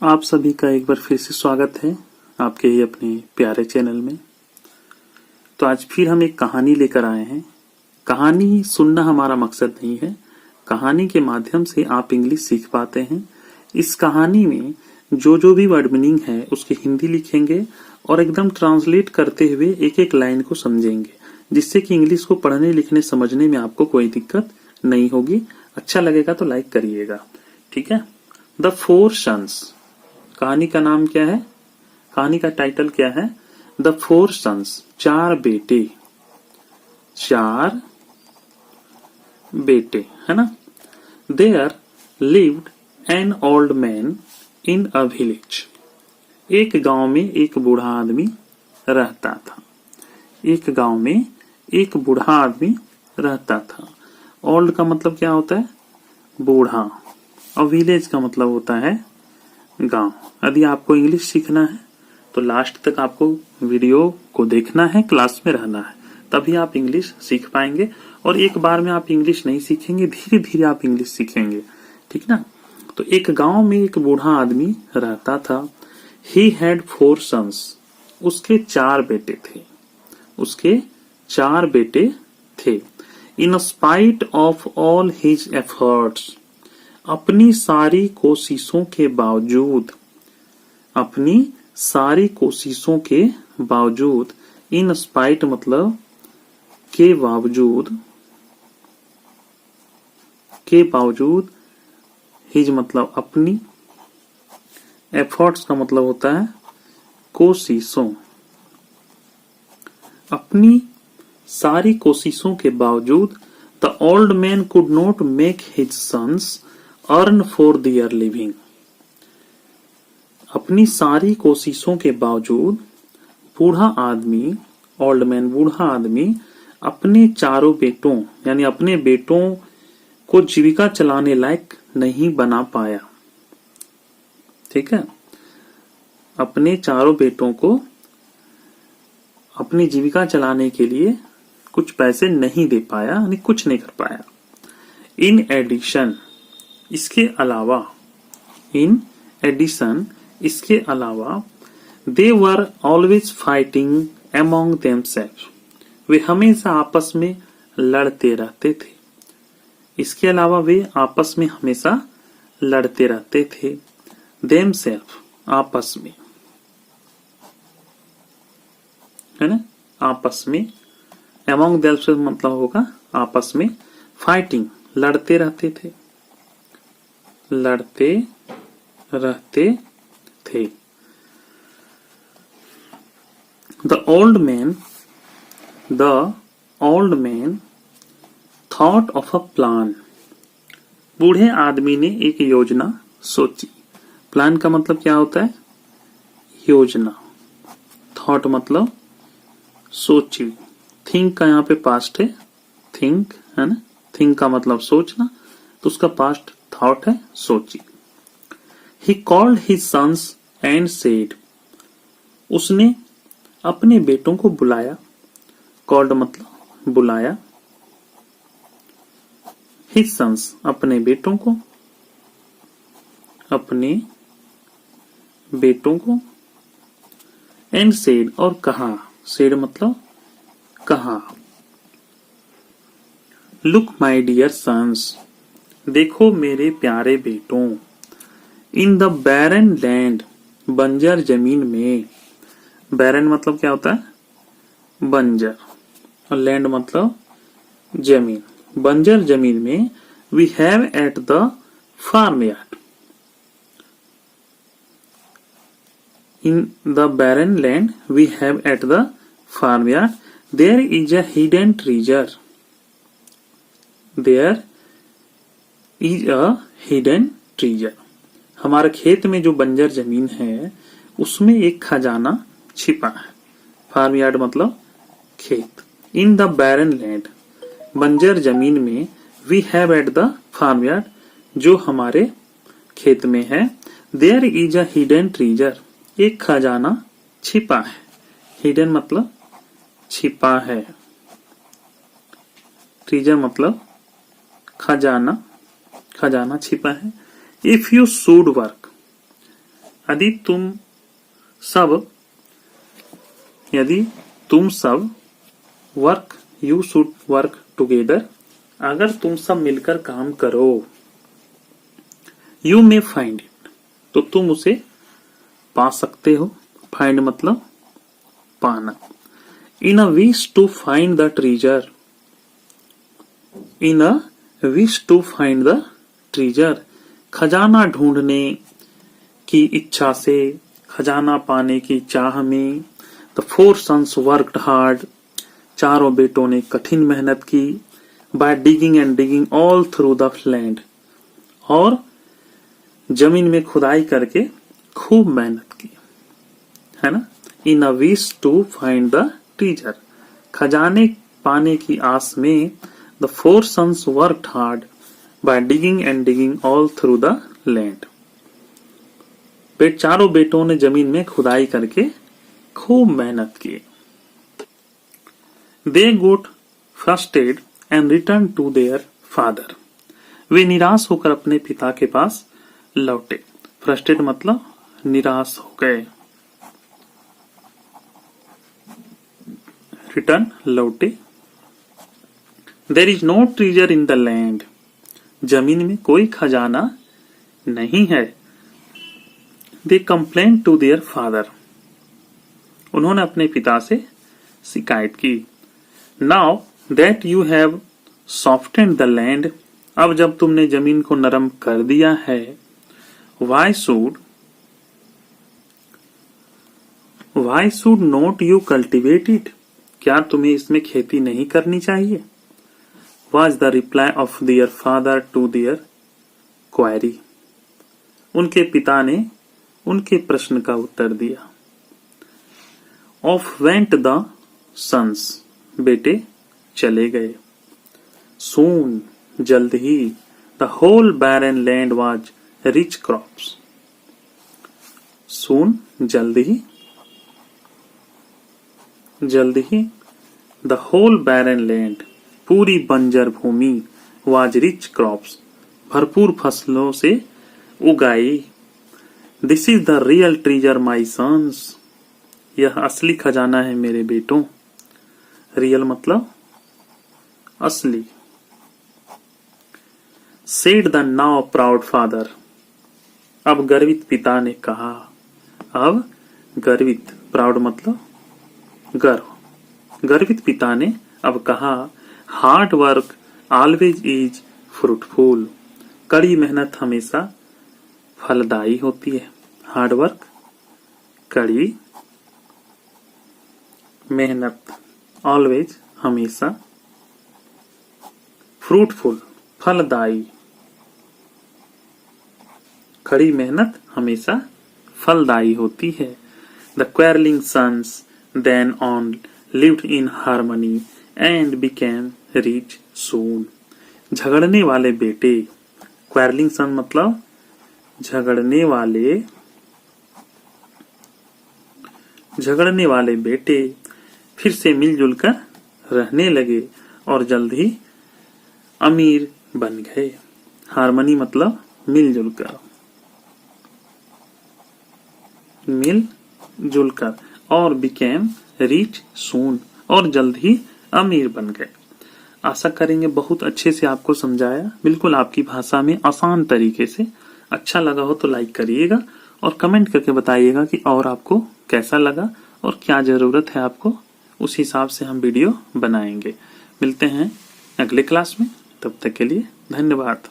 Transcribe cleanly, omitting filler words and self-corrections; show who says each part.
Speaker 1: आप सभी का एक बार फिर से स्वागत है आपके ही अपने प्यारे चैनल में। तो आज फिर हम एक कहानी लेकर आए हैं। कहानी सुनना हमारा मकसद नहीं है, कहानी के माध्यम से आप इंग्लिश सीख पाते हैं। इस कहानी में जो भी वर्ड मीनिंग है उसकी हिंदी लिखेंगे और एकदम ट्रांसलेट करते हुए एक एक लाइन को समझेंगे, जिससे कि इंग्लिश को पढ़ने लिखने समझने में आपको कोई दिक्कत नहीं होगी। अच्छा लगेगा तो लाइक करिएगा, ठीक है। द फोर सन्स, कहानी का नाम क्या है, कहानी का टाइटल क्या है? द फोर सन्स, चार बेटे, चार बेटे, है ना। There lived an old man in a village, एक गांव में एक बूढ़ा आदमी रहता था। एक गांव में एक बूढ़ा आदमी रहता था। ओल्ड का मतलब क्या होता है? बूढ़ा। और विलेज का मतलब होता है गांव। यदि आपको इंग्लिश सीखना है तो लास्ट तक आपको वीडियो को देखना है, क्लास में रहना है, तभी आप इंग्लिश सीख पाएंगे। और एक बार में आप इंग्लिश नहीं सीखेंगे, धीरे धीरे आप इंग्लिश सीखेंगे, ठीक ना। तो एक गांव में एक बूढ़ा आदमी रहता था। ही हैड फोर सन्स, उसके चार बेटे थे, उसके चार बेटे थे। In spite of all his efforts, अपनी सारी कोशिशों के बावजूद, अपनी सारी कोशिशों के बावजूद, इन स्पाइट मतलब के बावजूद, के बावजूद, हिज मतलब अपनी, एफर्ट्स का मतलब होता है कोशिशों, अपनी सारी कोशिशों के बावजूद the old man could not make his sons earn for their living. अपनी सारी कोशिशों के बावजूद बूढ़ा आदमी, ओल्ड मैन बूढ़ा आदमी, अपने चारों बेटों यानी अपने बेटों को जीविका चलाने लायक नहीं बना पाया, ठीक है। अपने चारों बेटों को अपनी जीविका चलाने के लिए कुछ पैसे नहीं दे पाया, यानी कुछ नहीं कर पाया। इन एडिशन, इसके अलावा, इन एडिशन, इसके अलावा, they were always fighting among themselves, वे हमेशा आपस में लड़ते रहते थे। इसके अलावा वे आपस में हमेशा लड़ते रहते थे। देमसेल्फ, आपस में, है ना, आपस में। एमोंग देमसेल्व्स मतलब होगा आपस में। फाइटिंग, लड़ते रहते थे, लड़ते रहते थे। The old man thought of a plan. बूढ़े आदमी ने एक योजना सोची। प्लान का मतलब क्या होता है? योजना। थॉट मतलब सोची। थिंक का यहाँ पे पास्ट है, थिंक, है ना। थिंक का मतलब सोचना, तो उसका पास्ट थॉट है, सोची। He called his sons and said, उसने अपने बेटों को बुलाया। कॉल्ड मतलब बुलाया। His sons, अपने बेटों को, अपने बेटों को। and said, और कहा। said मतलब कहा। Look my dear sons, देखो मेरे प्यारे बेटों। इन द बैरन लैंड, बंजर जमीन में। बैरन मतलब क्या होता है? बंजर। और लैंड मतलब जमीन। बंजर जमीन में we have at the farm yard, in the barren land we have at the farm yard there is a hidden treasure, there is a hidden treasure. हमारे खेत में जो बंजर जमीन है उसमें एक खजाना छिपा है। फार्म यार्ड मतलब खेत। इन द बैरन लैंड, बंजर जमीन में, we have at the farm yard, जो हमारे खेत में है, there is a hidden treasure, एक खजाना छिपा है। हिडन मतलब छिपा है, ट्रेजर मतलब खजाना, खजाना छिपा है। इफ यू शुड वर्क, यदि तुम सब यू शुड वर्क टुगेदर, अगर तुम सब मिलकर काम करो, यू मे फाइंड इट, तो तुम उसे पा सकते हो। फाइंड मतलब पाना। In a wish to find the treasure, in a wish to find the treasure, खजाना ढूंढने की इच्छा से, खजाना पाने की चाह में। द 4 sons वर्कड हार्ड, चारों बेटों ने कठिन मेहनत की। By digging and digging all through the land, और जमीन में खुदाई करके खूब मेहनत की, है ना। In a wish to find the treasure, खजाने पाने की आस में। The 4 sons worked hard by digging and digging all through the land, चारों बेटों ने जमीन में खुदाई करके खूब मेहनत की। They got frustrated and return to their father, वे निराश होकर अपने पिता के पास लौटे। फ्रस्ट्रेट मतलब निराश हो गए, रिटर्न लौटे। There is no treasure in the land, जमीन में कोई खजाना नहीं है। They complain to their father, उन्होंने अपने पिता से शिकायत की। Now that you have softened the land, अब जब तुमने जमीन को नरम कर दिया है। Why should not you cultivate it, क्या तुम्हें इसमें खेती नहीं करनी चाहिए। Was the reply of their father to their query, उनके पिता ने उनके प्रश्न का उत्तर दिया। ऑफ वेंट द सन्स, बेटे चले गए। सून, जल्द ही। The whole barren land was rich crops, soon जल्द ही, जल्द ही। द होल बैरन लैंड, पूरी बंजर भूमि। वाज रिच क्रॉप्स, भरपूर फसलों से उगाई। This is the real treasure my sons, यह असली खजाना है मेरे बेटों। रियल मतलब असली। Said the now proud father, अब गर्वित पिता ने कहा। अब गर्वित, प्राउड मतलब गर्व, गर्वित पिता ने अब कहा। Hard work always is fruitful, कड़ी मेहनत हमेशा फलदायी होती है। हार्ड वर्क, कड़ी मेहनत, ऑलवेज हमेशा, फ्रूटफुल फलदायी, कड़ी मेहनत हमेशा फलदायी होती है। The quarrelling sons then on lived in harmony and became rich soon, झगड़ने वाले बेटे। क्वेरलिंग सन मतलब झगड़ने वाले बेटे फिर से मिलजुल कर रहने लगे और जल्द ही अमीर बन गए। हार्मनी मतलब मिलजुल कर, मिलजुल कर, और बिकेम रिच सून, और जल्द ही अमीर बन गए। आशा करेंगे बहुत अच्छे से आपको समझाया, बिल्कुल आपकी भाषा में आसान तरीके से। अच्छा लगा हो तो लाइक करिएगा और कमेंट करके बताइएगा कि और आपको कैसा लगा और क्या जरूरत है आपको, उस हिसाब से हम वीडियो बनाएंगे। मिलते हैं अगले क्लास में, तब तक के लिए धन्यवाद।